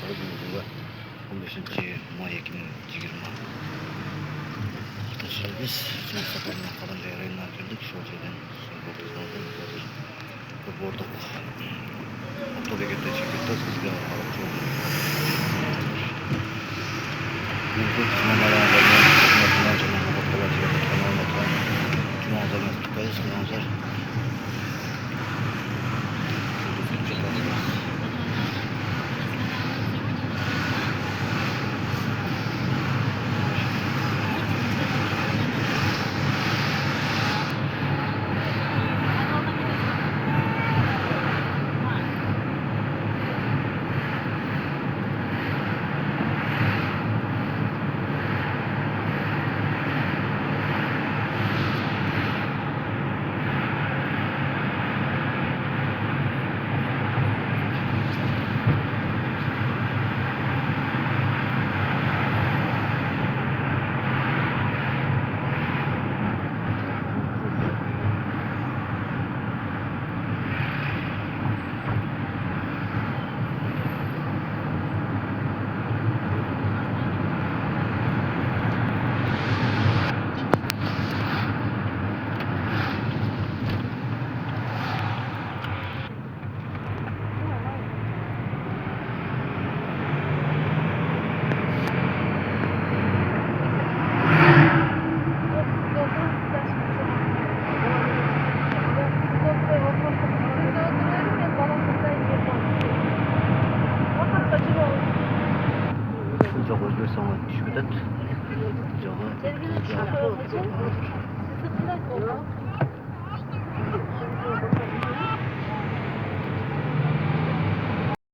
Salı günü 15 may 2020 Arkadaşlar biz son seferine kalınca yayınlar girdik. Şu şeyden bu arada otobüse çekildi. Biz de alıp çok büyük sinemalara Çok özgür sana düşküdet. Çok